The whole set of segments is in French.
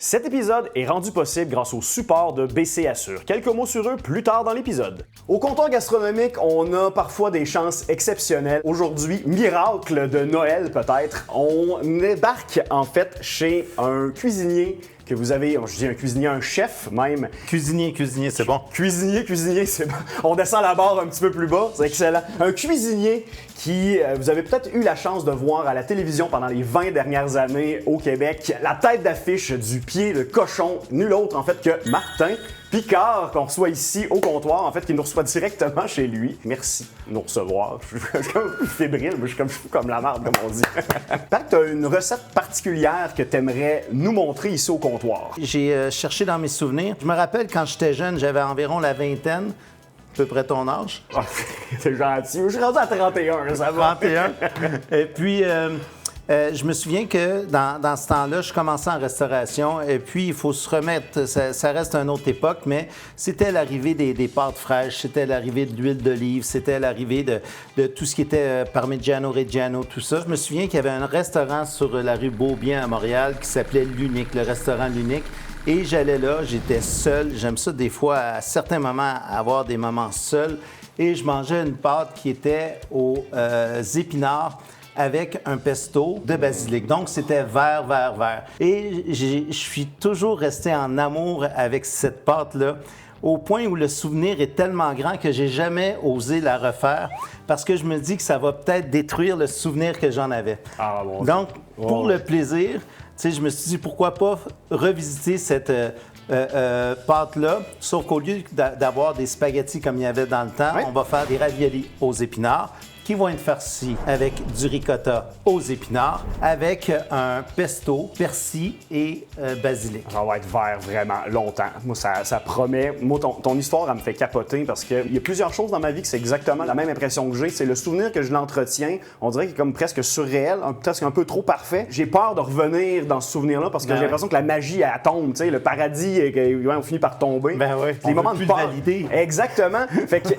Cet épisode est rendu possible grâce au support de BC Assure. Quelques mots sur eux plus tard dans l'épisode. Au comptoir gastronomique, on a parfois des chances exceptionnelles. Aujourd'hui, miracle de Noël peut-être, on débarque en fait chez un cuisinier que vous avez, je dis un cuisinier, un chef même. Cuisinier, c'est bon. Cuisinier, c'est bon. On descend la barre un petit peu plus bas, c'est excellent. Un cuisinier qui, vous avez peut-être eu la chance de voir à la télévision pendant les 20 dernières années au Québec, la tête d'affiche du pied de cochon, nul autre en fait que Martin Picard, qu'on reçoit ici au comptoir, en fait, qui nous reçoit directement chez lui. Merci de nous recevoir. Je suis comme fébrile, mais je suis fou comme la marde, comme on dit. Peut-être que tu as une recette particulière que tu aimerais nous montrer ici au comptoir. J'ai cherché dans mes souvenirs. Je me rappelle quand j'étais jeune, j'avais environ la vingtaine, à peu près ton âge. Oh, c'est gentil. Je suis rendu à 31, ça va. 31. Et puis, je me souviens que dans ce temps-là, je commençais en restauration et puis il faut se remettre, ça reste une autre époque, mais c'était l'arrivée des pâtes fraîches, c'était l'arrivée de l'huile d'olive, c'était l'arrivée de tout ce qui était Parmigiano Reggiano, tout ça. Je me souviens qu'il y avait un restaurant sur la rue Beaubien à Montréal qui s'appelait L'Unique, le restaurant L'Unique. Et j'allais là, j'étais seul. J'aime ça des fois, à certains moments, avoir des moments seuls. Et je mangeais une pâte qui était aux épinards avec un pesto de basilic. Donc, c'était vert. Et je suis toujours resté en amour avec cette pâte-là, au point où le souvenir est tellement grand que j'ai jamais osé la refaire parce que je me dis que ça va peut-être détruire le souvenir que j'en avais. Ah, bon. Donc, pour le plaisir, tu sais, je me suis dit, pourquoi pas revisiter cette pâte-là, sauf qu'au lieu d'avoir des spaghettis comme il y avait dans le temps, on va faire des raviolis aux épinards qui vont être farcis avec du ricotta aux épinards, avec un pesto, persil et basilic. Ça va être vert vraiment longtemps. Moi, ça promet. Moi, ton histoire, elle me fait capoter parce qu'il y a plusieurs choses dans ma vie que c'est exactement la même impression que j'ai. C'est le souvenir que je l'entretiens. On dirait qu'il est comme presque surréel, peut-être un peu trop parfait. J'ai peur de revenir dans ce souvenir-là parce que j'ai l'impression que la magie, elle tombe. Tu sais, le paradis, on finit par tomber. Ben oui, les moments de plus peur. valider. Exactement. Fait que...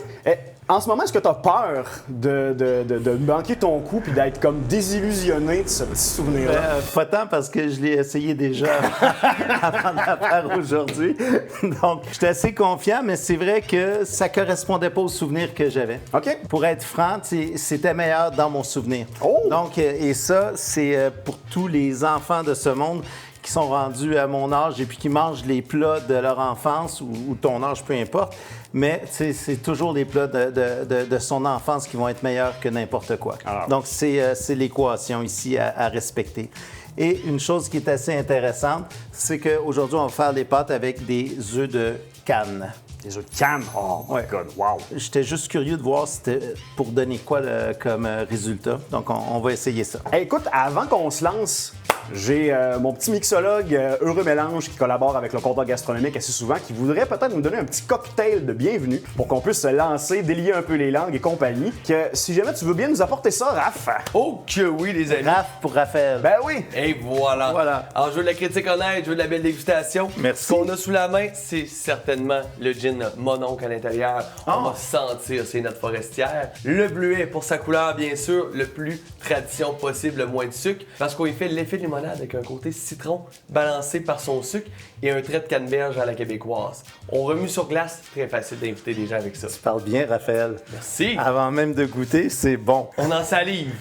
En ce moment, est-ce que tu as peur de manquer ton coup puis d'être comme désillusionné de ce petit souvenir-là? Pas tant parce que je l'ai essayé déjà avant de la faire aujourd'hui. Donc, j'étais assez confiant, mais c'est vrai que ça correspondait pas au souvenir que j'avais. OK. Pour être franc, c'était meilleur dans mon souvenir. Oh! Donc, et ça, c'est pour tous les enfants de ce monde qui sont rendus à mon âge et puis qui mangent les plats de leur enfance ou ton âge, peu importe. Mais c'est toujours les plats de son enfance qui vont être meilleurs que n'importe quoi. Alors. Donc, c'est l'équation ici à respecter. Et une chose qui est assez intéressante, c'est qu'aujourd'hui, on va faire des pâtes avec des œufs de Cannes. Des œufs de Cannes? Oh my God, wow! J'étais juste curieux de voir c'était pour donner quoi comme résultat. Donc, on va essayer ça. Hey, écoute, avant qu'on se lance, j'ai mon petit mixologue Heureux Mélange qui collabore avec le comptoir gastronomique assez souvent, qui voudrait peut-être nous donner un petit cocktail de bienvenue pour qu'on puisse se lancer, délier un peu les langues et compagnie. Que si jamais tu veux bien nous apporter ça, Raph. Oh que oui, les amis. Raph pour Raphaël. Ben oui. Et voilà. Alors, je veux de la critique honnête, je veux de la belle dégustation. Merci. Ce qu'on a sous la main, c'est certainement le gin Mononcle à l'intérieur. On va sentir ses notes forestières. Le bleuet pour sa couleur, bien sûr, le plus tradition possible, le moins de sucre, parce qu'on y fait l'effet de limonade avec un côté citron balancé par son sucre et un trait de canneberge à la québécoise. On remue sur glace, très facile d'inviter des gens avec ça. Tu parles bien, Raphaël. Merci. Avant même de goûter, c'est bon. On en salive.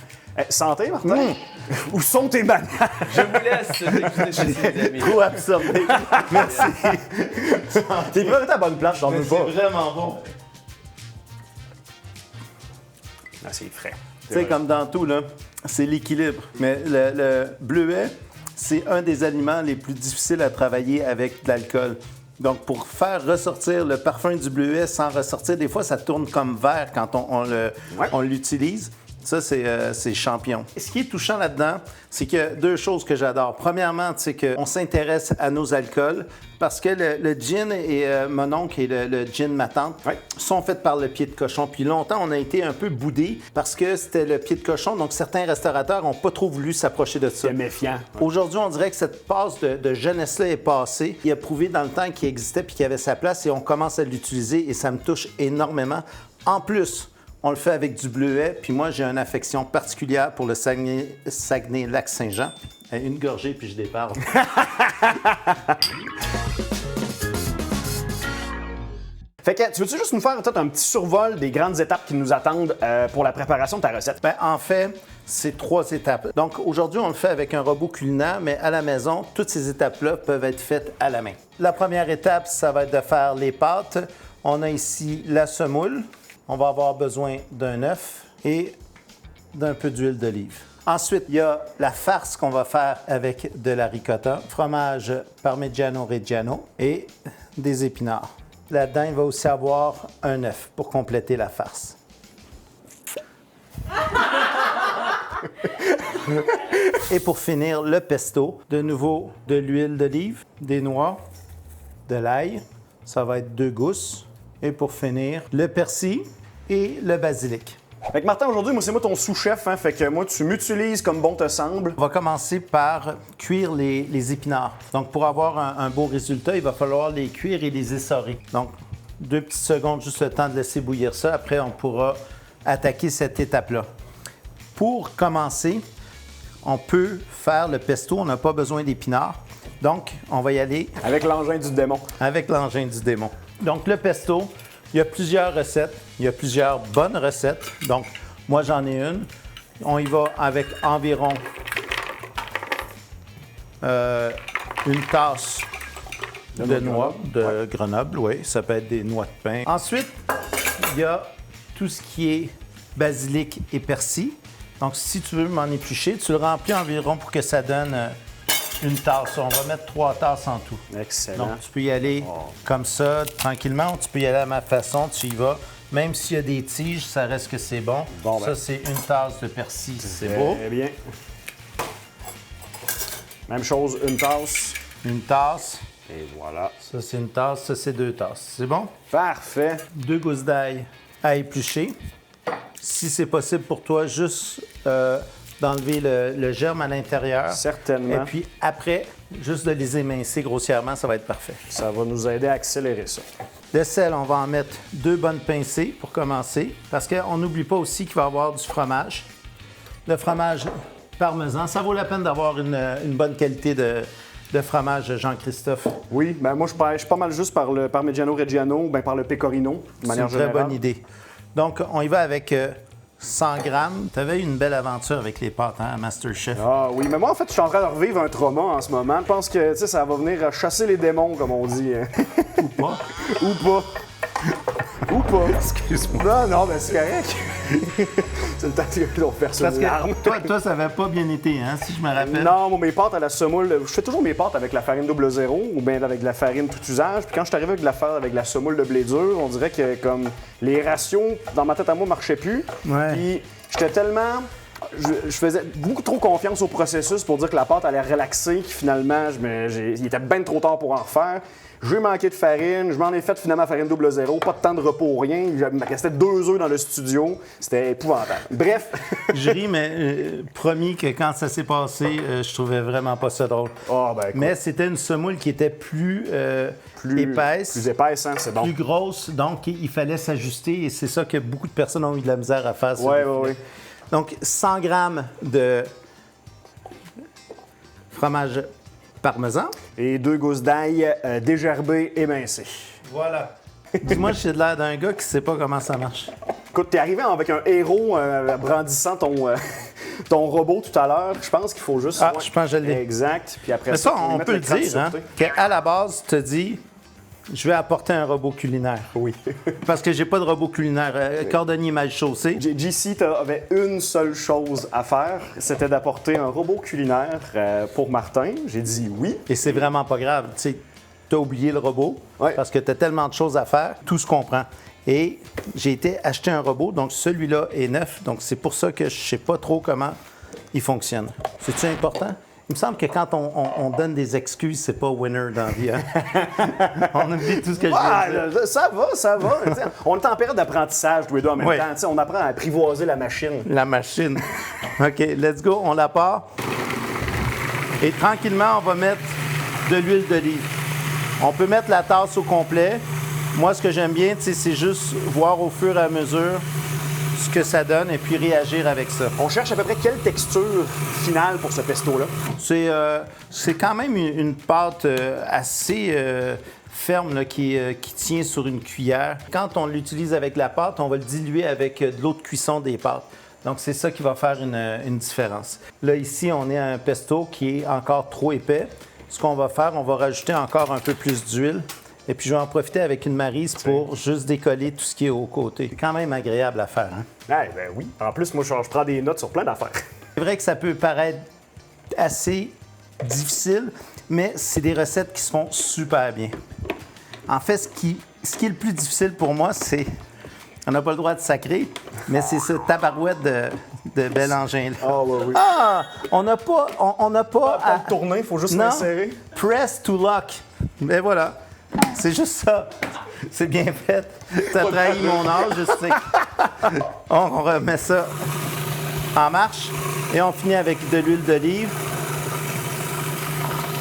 Santé, Martin? Où sont tes bananes? Je vous laisse déguster chez ses amis. Trop absorbé. Merci. T'es vraiment à bonne place, j'en veux pas. C'est vraiment bon. Ah, c'est frais. Tu sais, comme dans tout, là, c'est l'équilibre. Mais le bleuet, c'est un des aliments les plus difficiles à travailler avec de l'alcool. Donc, pour faire ressortir le parfum du bleuet sans ressortir, des fois, ça tourne comme vert quand on l'utilise. Ça, c'est champion. Et ce qui est touchant là-dedans, c'est qu'il y a deux choses que j'adore. Premièrement, c'est qu'on s'intéresse à nos alcools parce que le gin et mon oncle et le gin ma tante sont faits par le pied de cochon. Puis longtemps, on a été un peu boudés parce que c'était le pied de cochon. Donc, certains restaurateurs n'ont pas trop voulu s'approcher de ça. C'est méfiant. Aujourd'hui, on dirait que cette passe de jeunesse-là est passée. Il a prouvé dans le temps qu'il existait puis qu'il avait sa place et on commence à l'utiliser et ça me touche énormément. En plus, On le fait avec du bleuet, puis moi, j'ai une affection particulière pour le Saguenay-Lac-Saint-Jean. Une gorgée, puis je déparle. Fait que, tu veux-tu juste nous faire peut-être un petit survol des grandes étapes qui nous attendent pour la préparation de ta recette? Bien, en fait, c'est 3 étapes. Donc, aujourd'hui, on le fait avec un robot culinaire, mais à la maison, toutes ces étapes-là peuvent être faites à la main. La première étape, ça va être de faire les pâtes. On a ici la semoule. On va avoir besoin d'un œuf et d'un peu d'huile d'olive. Ensuite, il y a la farce qu'on va faire avec de la ricotta, fromage Parmigiano Reggiano et des épinards. Là-dedans, il va aussi avoir un œuf pour compléter la farce. Et pour finir, le pesto. De nouveau, de l'huile d'olive, des noix, de l'ail. Ça va être 2 gousses. Et pour finir, le persil et le basilic. Fait que Martin, aujourd'hui, moi, c'est moi ton sous-chef, hein, fait que moi, tu m'utilises comme bon te semble. On va commencer par cuire les épinards. Donc, pour avoir un beau résultat, il va falloir les cuire et les essorer. Donc, 2 petites secondes, juste le temps de laisser bouillir ça. Après, on pourra attaquer cette étape-là. Pour commencer, on peut faire le pesto. On n'a pas besoin d'épinards. Donc, on va y aller Avec l'engin du démon. avec l'engin du démon. Donc, le pesto, il y a plusieurs recettes. Il y a plusieurs bonnes recettes. Donc, moi, j'en ai une. On y va avec environ une tasse de noix de Grenoble. Oui, ça peut être des noix de pain. Ensuite, il y a tout ce qui est basilic et persil. Donc, si tu veux m'en éplucher, tu le remplis environ pour que ça donne une tasse. On va mettre 3 tasses en tout. Excellent. Donc, tu peux y aller comme ça, tranquillement. Tu peux y aller à ma façon. Tu y vas. Même s'il y a des tiges, ça reste que c'est bon. Bon, ben. Ça, c'est une tasse de persil. C'est beau. Très bien. Même chose, une tasse. Une tasse. Et voilà. Ça, c'est une tasse. Ça, c'est 2 tasses. C'est bon? Parfait. 2 gousses d'ail à éplucher. Si c'est possible pour toi, juste d'enlever le germe à l'intérieur. Certainement. Et puis après, juste de les émincer grossièrement, ça va être parfait. Ça va nous aider à accélérer ça. Le sel, on va en mettre 2 bonnes pincées pour commencer, parce qu'on n'oublie pas aussi qu'il va y avoir du fromage. Le fromage parmesan, ça vaut la peine d'avoir une bonne qualité de fromage, Jean-Christophe. Oui, ben moi, je pêche pas mal juste par le Parmigiano Reggiano ou bien par le Pecorino, de C'est manière une très générale. bonne idée. Donc, on y va avec 100 grammes. Tu avais eu une belle aventure avec les pâtes, hein, à MasterChef. Ah oui, mais moi, en fait, je suis en train de revivre un trauma en ce moment. Je pense que, tu sais, ça va venir chasser les démons, comme on dit. Ou pas. Ou pas. Ou pas. Excuse-moi. Non, ben c'est correct. C'est le temps qu'on perce Parce une larme. que toi, ça n'avait pas bien été, hein, si je me rappelle. Non, moi, mes pâtes à la semoule, je fais toujours mes pâtes avec la farine 00 ou bien avec de la farine tout usage. Puis quand je suis arrivé avec de la faire avec la semoule de blé dur, on dirait que comme les rations dans ma tête à moi marchaient plus. Ouais. Puis j'étais tellement... Je faisais beaucoup trop confiance au processus pour dire que la pâte allait relaxer, que finalement, il était bien trop tard pour en refaire. J'ai manqué de farine, je m'en ai fait finalement farine 00, pas de temps de repos, rien. Il me restait 2 œufs dans le studio. C'était épouvantable. Bref. Je ris, mais promis que quand ça s'est passé, je trouvais vraiment pas ça drôle. Ah, ben, écoute, Mais c'était une semoule qui était plus épaisse, Plus épaisse, hein, c'est bon. plus grosse, donc il fallait s'ajuster et c'est ça que beaucoup de personnes ont eu de la misère à faire. sur Ouais, le ouais, filet. ouais. Donc 100 grammes de fromage parmesan. Et 2 gousses d'ail dégerbées, émincées. Voilà. Dis-moi, j'ai de l'air d'un gars qui sait pas comment ça marche. Écoute, t'es arrivé avec un héros brandissant ton robot tout à l'heure. Je pense qu'il faut juste... Ah, je pense que je l'ai. Exact. Puis après Mais ça, faut lui on mettre peut le l'écran de dire, hein, sûreté. qu'à la base, tu te dis, je vais apporter un robot culinaire. Oui. Parce que j'ai pas de robot culinaire. Cordonnier mal chaussé. JC avait une seule chose à faire, c'était d'apporter un robot culinaire pour Martin. J'ai dit oui. Et c'est vraiment pas grave. Tu sais, t'as oublié le robot Ouais. parce que t'as tellement de choses à faire, tout se comprend. Et j'ai été acheter un robot, donc celui-là est neuf. Donc c'est pour ça que je sais pas trop comment il fonctionne. C'est-tu important? Il me semble que quand on donne des excuses, c'est pas winner dans la vie. Hein? On oublie tout ce que je viens de dire. Ça va, ça va. T'sais, on est en période d'apprentissage tous les deux en même Ouais. temps. T'sais, on apprend à apprivoiser la machine. La machine. OK, let's go, on la part. Et tranquillement, on va mettre de l'huile d'olive. On peut mettre la tasse au complet. Moi, ce que j'aime bien, c'est juste voir au fur et à mesure ce que ça donne et puis réagir avec ça. On cherche à peu près quelle texture finale pour ce pesto-là? C'est quand même une pâte assez ferme là, qui tient sur une cuillère. Quand on l'utilise avec la pâte, on va le diluer avec de l'eau de cuisson des pâtes. Donc, c'est ça qui va faire une différence. Là, ici, on est à un pesto qui est encore trop épais. Ce qu'on va faire, on va rajouter encore un peu plus d'huile. Et puis, je vais en profiter avec une maryse pour juste décoller tout ce qui est aux côtés. C'est quand même agréable à faire. Hein? Ben oui. En plus, moi, je prends des notes sur plein d'affaires. C'est vrai que ça peut paraître assez difficile, mais c'est des recettes qui se font super bien. En fait, ce qui est le plus difficile pour moi, c'est... On n'a pas le droit de sacrer, mais c'est ce tabarouette de bel engin-là. Ah, oui. Ah! On n'a pas À le tourner, il faut juste l'insérer. Press to lock. Mais voilà. C'est juste ça. C'est bien fait. Ça trahit mon âge, je sais. On remet ça en marche et on finit avec de l'huile d'olive.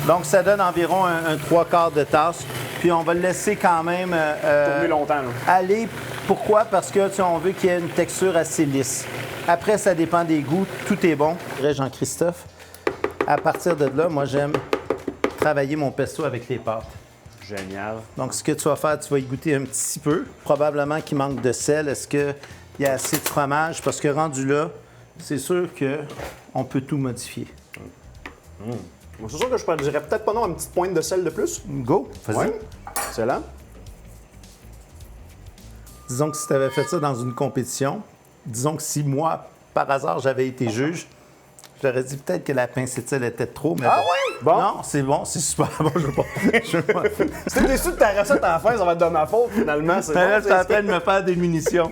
Donc, ça donne environ un 3/4 de tasse. Puis, on va le laisser quand même Tourner longtemps. Là. aller. Pourquoi? Parce que on veut qu'il y ait une texture assez lisse. Après, ça dépend des goûts. Tout est bon. Jean-Christophe, à partir de là, moi, j'aime travailler mon pesto avec les pâtes. Génial. Donc, ce que tu vas faire, tu vas y goûter un petit peu. Probablement qu'il manque de sel. Est-ce qu'il y a assez de fromage? Parce que rendu là, c'est sûr qu'on peut tout modifier. C'est sûr que je dirais peut-être pas non, une petite pointe de sel de plus. Go! Vas-y. Ouais. Excellent. Disons que si tu avais fait ça dans une compétition, disons que si moi, par hasard, j'avais été juge, j'aurais dit peut-être que la pincée de sel était trop, mais Bon. Non, c'est bon, c'est super bon. Je veux pas. Si t'es déçu de ta recette à la fin, ça va être de ma faute, finalement. C'est Là, bon, tu es en train de me faire des munitions.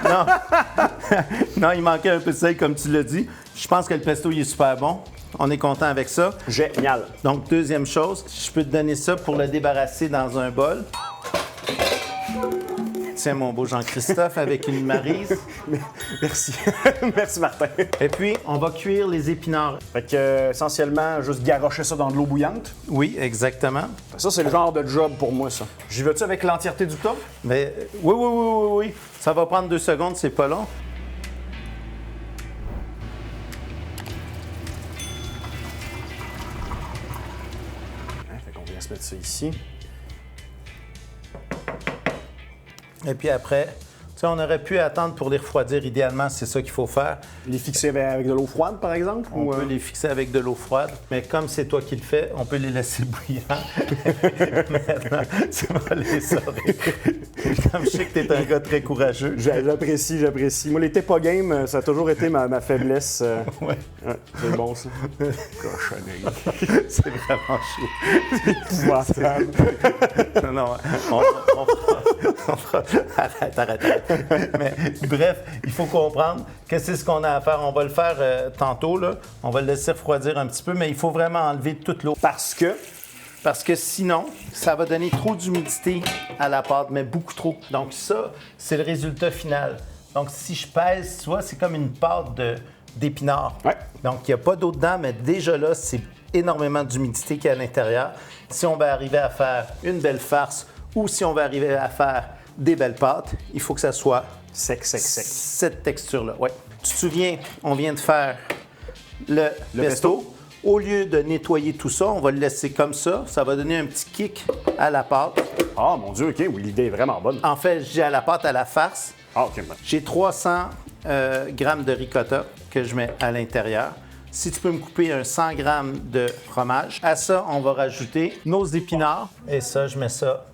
Non. Non, il manquait un peu de sel, comme tu l'as dit. Je pense que le pesto, il est super bon. On est content avec ça. Génial. Donc, deuxième chose, je peux te donner ça pour le débarrasser dans un bol. Tiens, mon beau Jean-Christophe, avec une maryse. Merci. Merci, Martin. Et puis, on va cuire les épinards. Fait que, essentiellement, juste garrocher ça dans de l'eau bouillante. Oui, exactement. Ça, c'est le genre de job pour moi, ça. J'y vais-tu avec l'entièreté du tas? Mais oui. Ça va prendre 2 secondes, c'est pas long. Fait qu'on vient se mettre ça ici. Et puis après, tu sais, on aurait pu attendre pour les refroidir. Idéalement, c'est ça qu'il faut faire. Les fixer avec de l'eau froide, par exemple? On peut les fixer avec de l'eau froide, mais comme c'est toi qui le fais, on peut les laisser bouillir. Maintenant, tu vas les saurer. Comme je sais que tu es un gars très courageux. J'apprécie. Moi, les pas game, ça a toujours été ma faiblesse. Ouais. C'est bon, ça. Cochonnerie. C'est vraiment chaud. Épouvantable. Non, Arrête. Mais bref, il faut comprendre que c'est ce qu'on a à faire. On va le faire tantôt, là. On va le laisser refroidir un petit peu, mais il faut vraiment enlever toute l'eau. Parce que sinon, ça va donner trop d'humidité à la pâte, mais beaucoup trop. Donc ça, c'est le résultat final. Donc si je pèse, tu vois, c'est comme une pâte d'épinards. Ouais. Donc il n'y a pas d'eau dedans, mais déjà là, c'est énormément d'humidité qui est à l'intérieur. Si on va arriver à faire une belle farce ou si on va arriver à faire des belles pâtes, il faut que ça soit sec. cette texture-là. Ouais. Tu te souviens, on vient de faire le pesto. Au lieu de nettoyer tout ça, on va le laisser comme ça. Ça va donner un petit kick à la pâte. Ah, mon Dieu, OK, oui, l'idée est vraiment bonne. En fait, j'ai à la pâte à la farce. Ah, OK. J'ai 300 grammes de ricotta que je mets à l'intérieur. Si tu peux me couper un 100 grammes de fromage. À ça, on va rajouter nos épinards. Et ça, je mets ça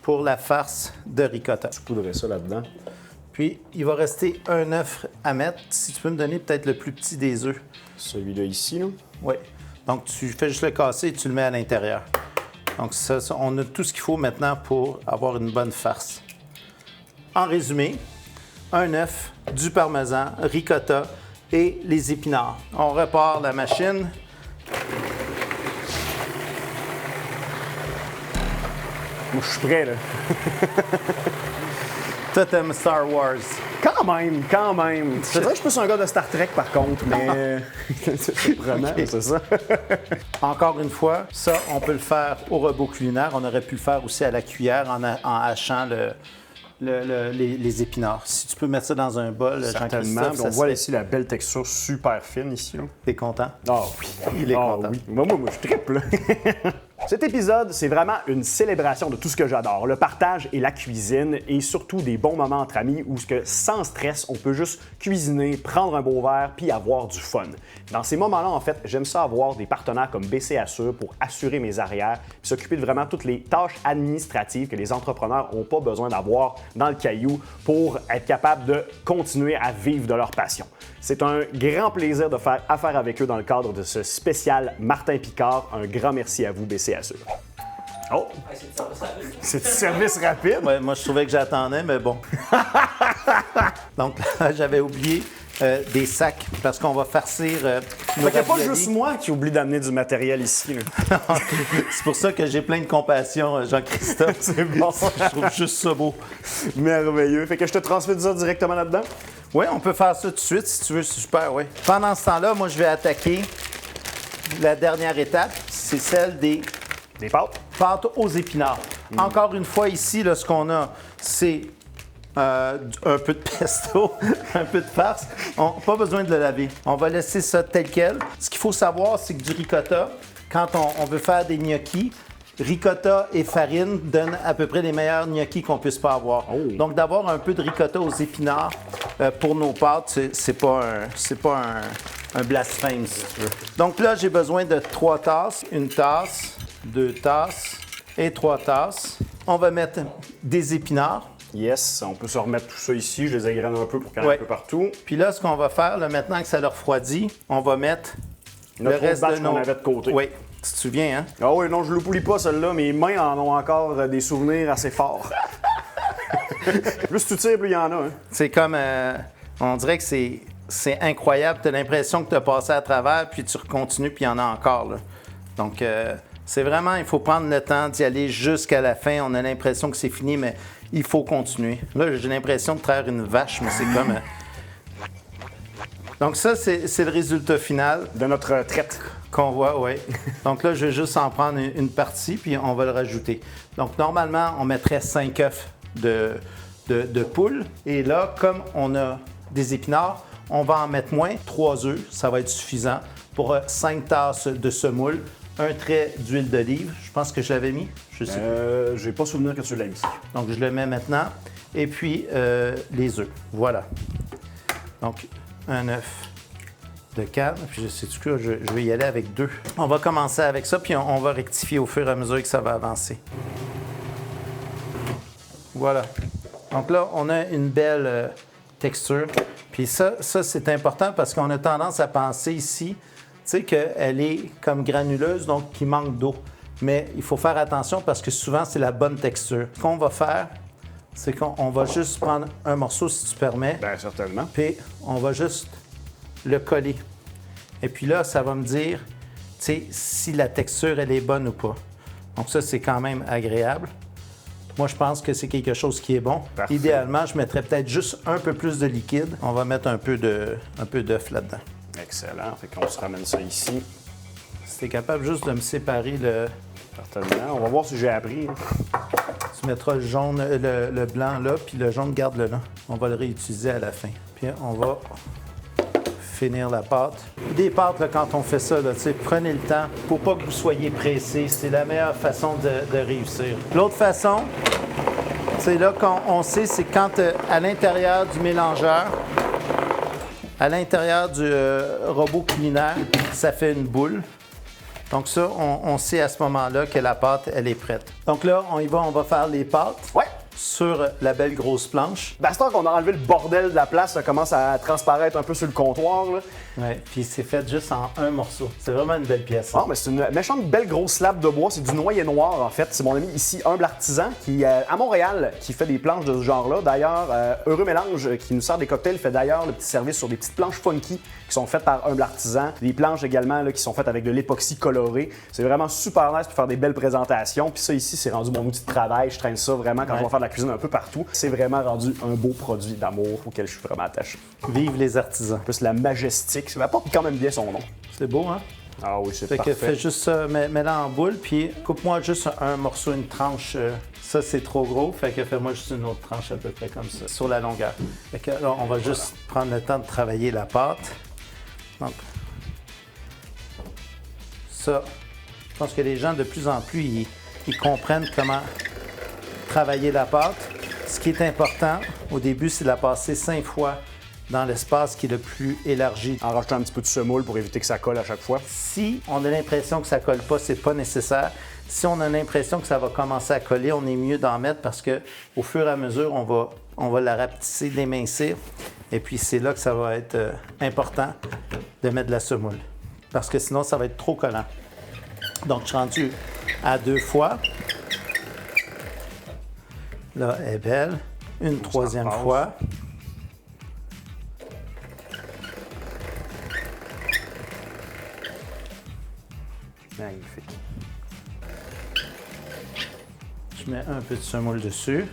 pour la farce de ricotta. Tu poudrais ça là-dedans. Puis, il va rester un œuf à mettre. Si tu peux me donner peut-être le plus petit des œufs. Celui-là ici, là. Oui. Donc, tu fais juste le casser et tu le mets à l'intérieur. Donc, ça, on a tout ce qu'il faut maintenant pour avoir une bonne farce. En résumé, un œuf, du parmesan, ricotta et les épinards. On repart la machine. Moi, je suis prêt, là. Toi, t'aimes Star Wars. Quand même. Je dirais que je suis plus un gars de Star Trek, par contre, mais... c'est surprenant, Okay. c'est ça. Encore une fois, ça, on peut le faire au robot culinaire. On aurait pu le faire aussi à la cuillère en hachant les épinards. Si tu peux mettre ça dans un bol, Certainement. Jean-Christophe, On voit ici la belle texture super fine ici. Là. T'es content? Ah oui. Il est content. Oui. Moi, je trippe, là. Cet épisode, c'est vraiment une célébration de tout ce que j'adore. Le partage et la cuisine, et surtout des bons moments entre amis où, sans stress, on peut juste cuisiner, prendre un beau verre, puis avoir du fun. Dans ces moments-là, en fait, j'aime ça avoir des partenaires comme BC Assure pour assurer mes arrières, puis s'occuper de vraiment toutes les tâches administratives que les entrepreneurs n'ont pas besoin d'avoir dans le caillou pour être capables de continuer à vivre de leur passion. C'est un grand plaisir de faire affaire avec eux dans le cadre de ce spécial Martin Picard. Un grand merci à vous, BC Assure. Oh! C'est du service rapide? Ouais, moi, je trouvais que j'attendais, mais bon. Donc là, j'avais oublié des sacs parce qu'on va farcir nos Fait qu'il n'y a pas raviolis. juste moi qui oublie d'amener du matériel ici. Là. C'est pour ça que j'ai plein de compassion, Jean-Christophe. C'est bon. Je trouve juste ça beau. Merveilleux. Fait que je te transmets ça directement là-dedans? Oui, on peut faire ça tout de suite si tu veux, c'est super, oui. Pendant ce temps-là, moi, je vais attaquer la dernière étape, c'est celle des Des pâtes? pâtes aux épinards. Encore une fois, ici, là, ce qu'on a, c'est un peu de pesto, un peu de farce. Pas besoin de le laver. On va laisser ça tel quel. Ce qu'il faut savoir, c'est que du ricotta, quand on veut faire des gnocchis, ricotta et farine donnent à peu près les meilleurs gnocchis qu'on puisse pas avoir. Oh. Donc, d'avoir un peu de ricotta aux épinards pour nos pâtes, c'est pas un blasphème, si tu veux. Donc là, j'ai besoin de 3 tasses. 1 tasse, 2 tasses et 3 tasses. On va mettre des épinards. Yes, on peut se remettre tout ça ici. Je les égrène un peu pour qu'il y en ait Ouais. un peu partout. Puis là, ce qu'on va faire, là, maintenant que ça leur refroidit, on va mettre Notre le reste batch de nos... qu'on avait de côté. Oui, tu te souviens, hein? Ah oui, non, je l'oublie pas, celle-là. Mes mains en ont encore des souvenirs assez forts. Plus tu tires, plus il y en a. Hein. C'est comme... on dirait que c'est incroyable. Tu as l'impression que tu as passé à travers, puis tu continues, puis il y en a encore, là. Donc, c'est vraiment... Il faut prendre le temps d'y aller jusqu'à la fin. On a l'impression que c'est fini, mais il faut continuer. Là, j'ai l'impression de traire une vache, mais c'est comme... Donc ça, c'est le résultat final. De notre traite. Qu'on voit, oui. Donc là, je vais juste en prendre une partie, puis on va le rajouter. Donc normalement, on mettrait 5 œufs de poule. Et là, comme on a des épinards, on va en mettre moins. 3 œufs, ça va être suffisant pour 5 tasses de semoule, un trait d'huile d'olive. Je pense que je l'avais mis. Je sais pas. J'ai pas souvenir que tu l'as mis. Donc je le mets maintenant. Et puis les œufs. Voilà. Donc un œuf de canne, puis je sais que je vais y aller avec 2. On va commencer avec ça, puis on va rectifier au fur et à mesure que ça va avancer. Voilà. Donc là, on a une belle texture. Puis ça c'est important parce qu'on a tendance à penser ici, tu sais, qu'elle est comme granuleuse, donc qu'il manque d'eau. Mais il faut faire attention parce que souvent, c'est la bonne texture. Ce qu'on va faire, c'est qu'on va juste prendre un morceau, si tu permets. Bien, certainement. Puis on va juste le coller. Et puis là, ça va me dire, tu sais, si la texture, elle est bonne ou pas. Donc ça, c'est quand même agréable. Moi, je pense que c'est quelque chose qui est bon. Parfait. Idéalement, je mettrais peut-être juste un peu plus de liquide. On va mettre un peu d'œuf là-dedans. Excellent. Fait qu'on se ramène ça ici. Si tu es capable juste de me séparer le... Certainement. On va voir si j'ai appris. Tu mettras le jaune, le blanc là, puis le jaune, garde-le là. On va le réutiliser à la fin. Puis on va finir la pâte. Des pâtes, là, quand on fait ça, là, prenez le temps. Il ne faut pas que vous soyez pressé. C'est la meilleure façon de réussir. L'autre façon, c'est là qu'on sait, c'est quand à l'intérieur du mélangeur, à l'intérieur du robot culinaire, ça fait une boule. Donc ça, on sait à ce moment-là que la pâte, elle est prête. Donc là, on y va, on va faire les pâtes Ouais. sur la belle grosse planche. Ben, à ce temps qu'on a enlevé le bordel de la place, ça commence à transparaître un peu sur le comptoir. Là. Ouais, puis c'est fait juste en un morceau. C'est vraiment une belle pièce. Ah, mais c'est une méchante belle grosse slab de bois. C'est du noyer noir, en fait. C'est mon ami ici, Humble Artisan, qui à Montréal, qui fait des planches de ce genre-là. D'ailleurs, Heureux Mélange, qui nous sert des cocktails, fait d'ailleurs le petit service sur des petites planches funky qui sont faites par Humble Artisan. Des planches également là, qui sont faites avec de l'époxy coloré. C'est vraiment super nice pour faire des belles présentations. Puis ça, ici, c'est rendu mon outil de travail. Je traîne ça vraiment quand je vais faire de la cuisine un peu partout. C'est vraiment rendu un beau produit d'amour auquel je suis vraiment attaché. Vive les artisans. En plus, la Majestic, ça va pas quand même bien son nom. C'est beau, hein? Ah oui, c'est Fait que parfait. fais juste ça, mets-la en boule, puis coupe-moi juste un morceau, une tranche. Ça, c'est trop gros, fait que fais-moi juste une autre tranche à peu près comme ça, sur la longueur. Fait que là, on va juste prendre le temps de travailler la pâte. Donc, ça, je pense que les gens, de plus en plus, ils comprennent comment travailler la pâte. Ce qui est important, au début, c'est de la passer 5 fois dans l'espace qui est le plus élargi. En rajoutant un petit peu de semoule pour éviter que ça colle à chaque fois. Si on a l'impression que ça colle pas, c'est pas nécessaire. Si on a l'impression que ça va commencer à coller, on est mieux d'en mettre parce que au fur et à mesure, on va la rapetisser, l'émincir. Et puis c'est là que ça va être important de mettre de la semoule. Parce que sinon, ça va être trop collant. Donc, je suis rendu à 2 fois. Là, elle est belle. Une troisième fois. Magnifique. Je mets un peu de semoule dessus.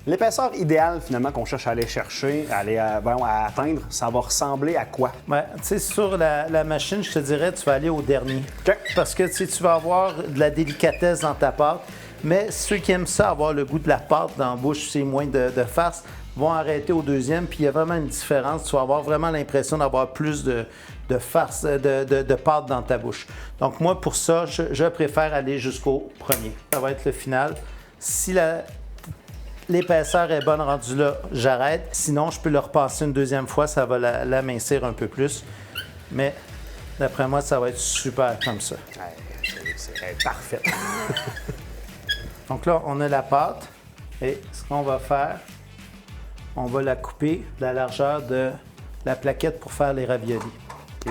L'épaisseur idéale, finalement, qu'on cherche à aller chercher, à atteindre, ça va ressembler à quoi? Ouais, tu sais, sur la machine, je te dirais, tu vas aller au dernier. OK. Parce que tu vas avoir de la délicatesse dans ta pâte. Mais ceux qui aiment ça, avoir le goût de la pâte dans la bouche, c'est moins de farce, vont arrêter au deuxième. Puis il y a vraiment une différence. Tu vas avoir vraiment l'impression d'avoir plus de farce, de pâte dans ta bouche. Donc moi, pour ça, je préfère aller jusqu'au premier. Ça va être le final. Si l'épaisseur est bonne rendue là, j'arrête. Sinon, je peux le repasser une deuxième fois. Ça va l'amincir un peu plus. Mais d'après moi, ça va être super comme ça. C'est parfait. Donc là, on a la pâte et ce qu'on va faire, on va la couper de la largeur de la plaquette pour faire les raviolis.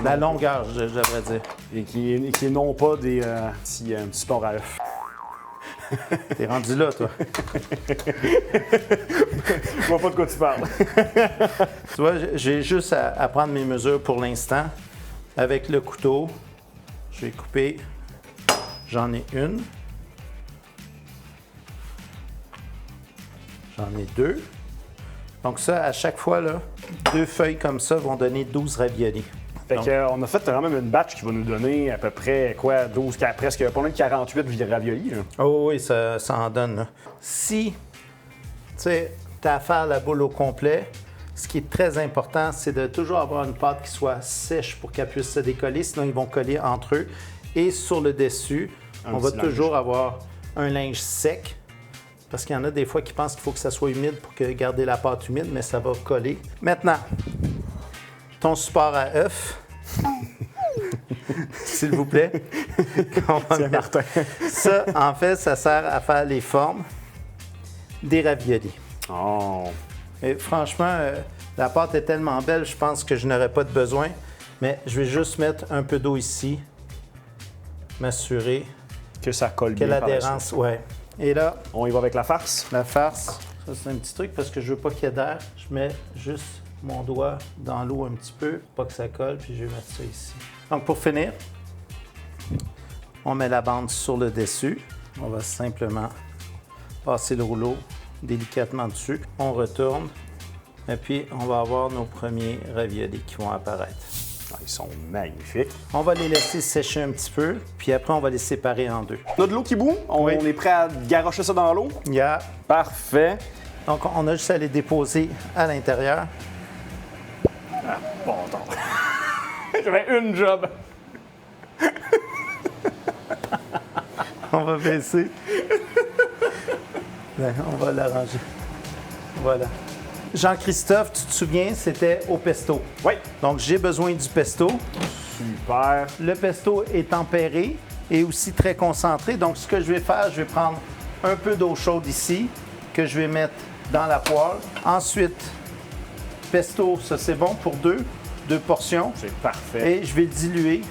La longueur, je devrais dire. Et qui n'ont pas des petits ports à œufs. T'es rendu là, toi. Je vois pas de quoi tu parles. Tu vois, j'ai juste à prendre mes mesures pour l'instant. Avec le couteau, je vais couper. J'en ai une. J'en ai 2. Donc ça, à chaque fois, là, 2 feuilles comme ça vont donner 12 raviolis. Fait qu'on a fait quand même une batch qui va nous donner à peu près, 12, presque pas loin de 48 raviolis. Là. Oh oui, ça en donne. Là. Si tu as à faire la boule au complet, ce qui est très important, c'est de toujours avoir une pâte qui soit sèche pour qu'elle puisse se décoller, sinon ils vont coller entre eux. Et sur le dessus, on va toujours avoir un linge sec. Parce qu'il y en a des fois qui pensent qu'il faut que ça soit humide pour garder la pâte humide, mais ça va coller. Maintenant, ton support à œuf, s'il vous plaît. C'est Martin. Ça, en fait, ça sert à faire les formes des raviolis. Oh. Et franchement, la pâte est tellement belle, je pense que je n'aurais pas de besoin. Mais je vais juste mettre un peu d'eau ici, m'assurer Que ça colle que bien. l'adhérence, ouais. Et là, On y va avec la farce. la farce, ça c'est un petit truc parce que je veux pas qu'il y ait d'air. Je mets juste mon doigt dans l'eau un petit peu, pas que ça colle, puis je vais mettre ça ici. Donc pour finir, on met la bande sur le dessus. On va simplement passer le rouleau délicatement dessus. On retourne et puis on va avoir nos premiers raviolis qui vont apparaître. Ah, ils sont magnifiques. On va les laisser sécher un petit peu, puis après on va les séparer en 2. On a de l'eau qui bout. On est prêt à garocher ça dans l'eau. Yeah. Parfait. Donc on a juste à les déposer à l'intérieur. Bon, attends. J'avais une job. On va baisser. Bien, on va l'arranger. Voilà. Jean-Christophe, tu te souviens, c'était au pesto. Oui. Donc, j'ai besoin du pesto. Super. Le pesto est tempéré et aussi très concentré. Donc, ce que je vais faire, je vais prendre un peu d'eau chaude ici que je vais mettre dans la poêle. Ensuite, pesto, ça c'est bon pour deux portions. C'est parfait. Et je vais le diluer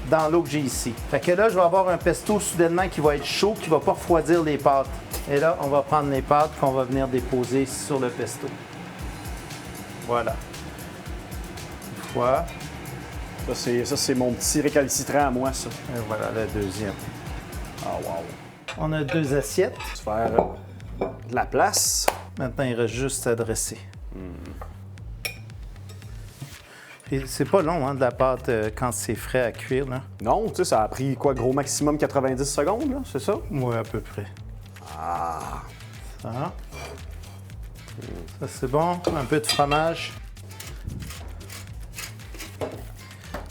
dans l'eau que j'ai ici. Fait que là, je vais avoir un pesto soudainement qui va être chaud, qui ne va pas refroidir les pâtes. Et là, on va prendre les pâtes qu'on va venir déposer sur le pesto. Voilà. Une fois. Ça, c'est mon petit récalcitrant à moi, ça. Et voilà la deuxième. Ah, wow. On a 2 assiettes. Se faire de la place. Maintenant, il reste juste à dresser. Puis c'est pas long, hein, de la pâte quand c'est frais à cuire, là. Non, tu sais, ça a pris quoi, gros maximum 90 secondes, là, c'est ça? Oui, à peu près. Ah! Ça. Ça, c'est bon. Un peu de fromage.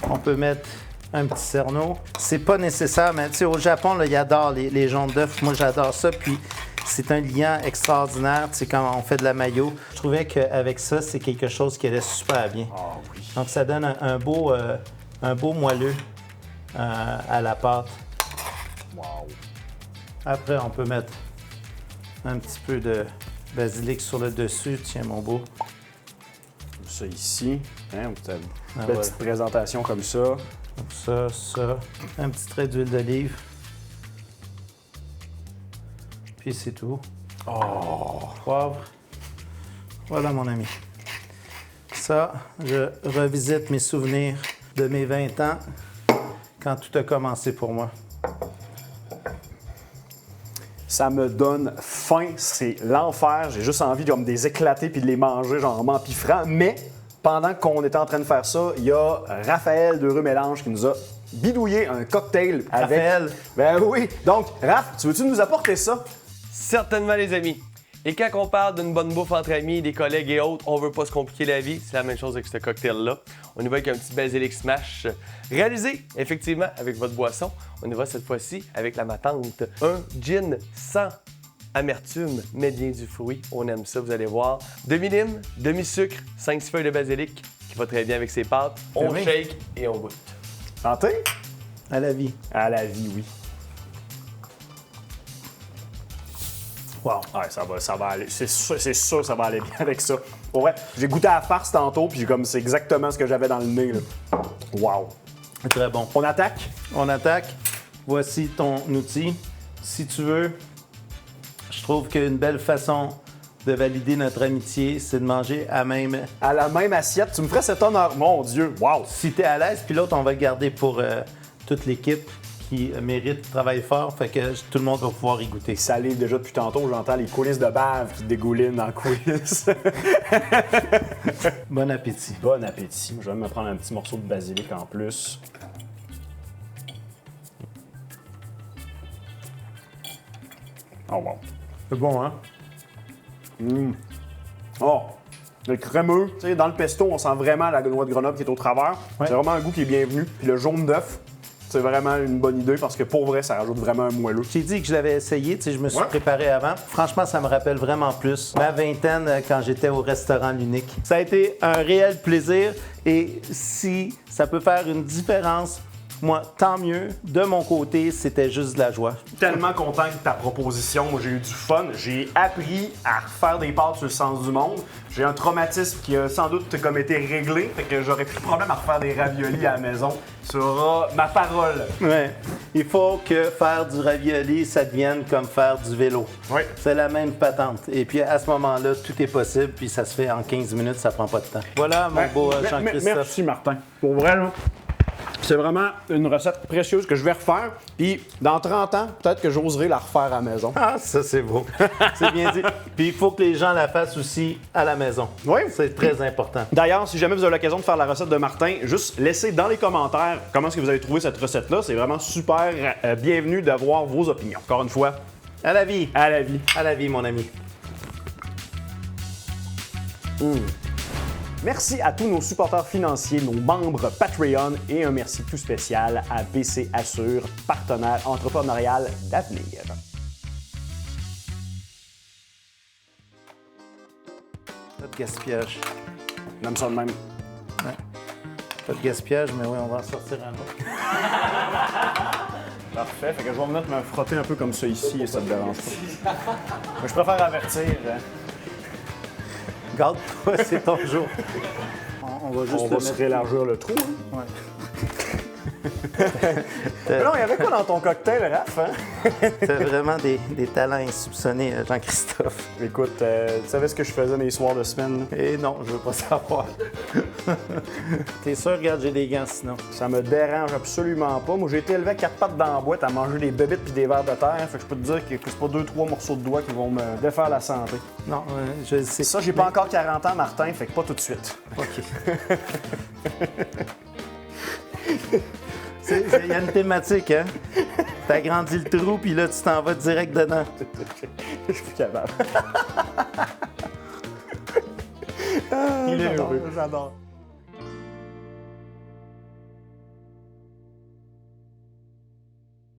On peut mettre un petit cerneau. C'est pas nécessaire, mais tu sais, au Japon, là, ils adorent les jaunes d'œufs. Moi, j'adore ça. Puis c'est un liant extraordinaire, tu sais, quand on fait de la mayo. Je trouvais qu'avec ça, c'est quelque chose qui allait super bien. Ah oui. Donc, ça donne un beau moelleux à la pâte. Wow. Après, on peut mettre un petit peu de basilic sur le dessus. Tiens, mon beau. Ça ici. Hein, vous avez une Ah, belle voilà. petite présentation comme ça. Comme ça. Un petit trait d'huile d'olive. Puis c'est tout. Oh! Poivre. Voilà, mon ami. Ça, je revisite mes souvenirs de mes 20 ans, quand tout a commencé pour moi. Ça me donne faim, c'est l'enfer. J'ai juste envie de comme, les éclater puis de les manger, genre en m'empiffrant. Mais pendant qu'on était en train de faire ça, il y a Raphaël de Rue Mélange qui nous a bidouillé un cocktail avec... Raphaël. Ben oui. Donc, Raph, tu veux-tu nous apporter ça? Certainement, les amis. Et quand on parle d'une bonne bouffe entre amis, des collègues et autres, on veut pas se compliquer la vie. C'est la même chose avec ce cocktail-là. On y va avec un petit basilic smash réalisé, effectivement, avec votre boisson. On y va cette fois-ci avec la matante. Un gin sans amertume, mais bien du fruit. On aime ça, vous allez voir. Demi-lime, demi-sucre, 5-6 feuilles de basilic, qui va très bien avec ses pâtes. On Oui. shake et on goûte. Santé? À la vie. À la vie, oui. Wow. Ouais, ça va aller. C'est sûr, ça va aller bien avec ça. Pour vrai, j'ai goûté à la farce tantôt, puis comme c'est exactement ce que j'avais dans le nez. Là. Wow. Très bon. On attaque? On attaque. Voici ton outil. Si tu veux, je trouve qu'une belle façon de valider notre amitié, c'est de manger à même. À la même assiette. Tu me ferais cet honneur. Mon Dieu, wow. Si t'es à l'aise, puis l'autre, on va le garder pour toute l'équipe qui mérite de travailler fort, fait que tout le monde va pouvoir y goûter. Ça livre déjà depuis tantôt, j'entends les coulisses de bave qui dégoulinent dans le coulisses. Bon appétit. Bon appétit. Je vais même me prendre un petit morceau de basilic en plus. Oh wow. C'est bon, hein? Oh! Le crémeux, tu sais, dans le pesto, on sent vraiment la noix de Grenoble qui est au travers. Ouais. C'est vraiment un goût qui est bienvenu. Puis le jaune d'œuf, c'est vraiment une bonne idée parce que pour vrai, ça rajoute vraiment un moelleux. J'ai dit que je l'avais essayé, tu sais, je me suis Ouais. préparé avant. Franchement, ça me rappelle vraiment plus ma vingtaine quand j'étais au restaurant L'Unique. Ça a été un réel plaisir et si ça peut faire une différence, moi, tant mieux. De mon côté, c'était juste de la joie. Tellement content de ta proposition. Moi, j'ai eu du fun. J'ai appris à refaire des pâtes sur le sens du monde. J'ai un traumatisme qui a sans doute comme été réglé. Fait que j'aurais plus de problème à refaire des raviolis à la maison. Tu auras ma parole. Ouais. Il faut que faire du ravioli, ça devienne comme faire du vélo. Oui. C'est la même patente. Et puis à ce moment-là, tout est possible, puis ça se fait en 15 minutes, ça prend pas de temps. Voilà, mon beau Jean-Christophe. Merci, Martin. Pour vrai, là, c'est vraiment une recette précieuse que je vais refaire. Puis, dans 30 ans, peut-être que j'oserai la refaire à la maison. Ah, ça, c'est beau. C'est bien dit. Puis il faut que les gens la fassent aussi à la maison. Oui. C'est très important. D'ailleurs, si jamais vous avez l'occasion de faire la recette de Martin, juste laissez dans les commentaires comment est-ce que vous avez trouvé cette recette-là. C'est vraiment super bienvenu d'avoir vos opinions. Encore une fois, À la vie. à la vie. À la vie, mon ami. Merci à tous nos supporters financiers, nos membres Patreon et un merci plus spécial à BC Assure, partenaire entrepreneurial d'avenir. Pas de gaspillage. On aime ça de même. Pas de gaspillage, mais oui, on va en sortir un autre. Parfait. Fait que je vais venir me frotter un peu comme ça ici et ça te dérange pas. Mais je préfère avertir. Hein. Garde-toi, c'est ton jour. On va juste On le va mettre. se réélargir le trou. Hein. Ouais. Non, il y avait quoi dans ton cocktail, Raph? Hein? T'as vraiment des talents insoupçonnés, Jean-Christophe. Écoute, tu savais ce que je faisais mes soirs de semaine? Eh non, je veux pas savoir. T'es sûr? Regarde, j'ai des gants sinon. Ça me dérange absolument pas. Moi, j'ai été élevé à 4 pattes dans la boîte à manger des bébites puis des vers de terre. Fait que je peux te dire que c'est pas 2-3 morceaux de doigts qui vont me défaire la santé. Non, je le sais. Ça, j'ai pas encore 40 ans, Martin, fait que pas tout de suite. OK. Il y a une thématique, hein? T'as grandi le trou, puis là, tu t'en vas direct dedans. Je suis plus capable. Il est heureux. J'adore.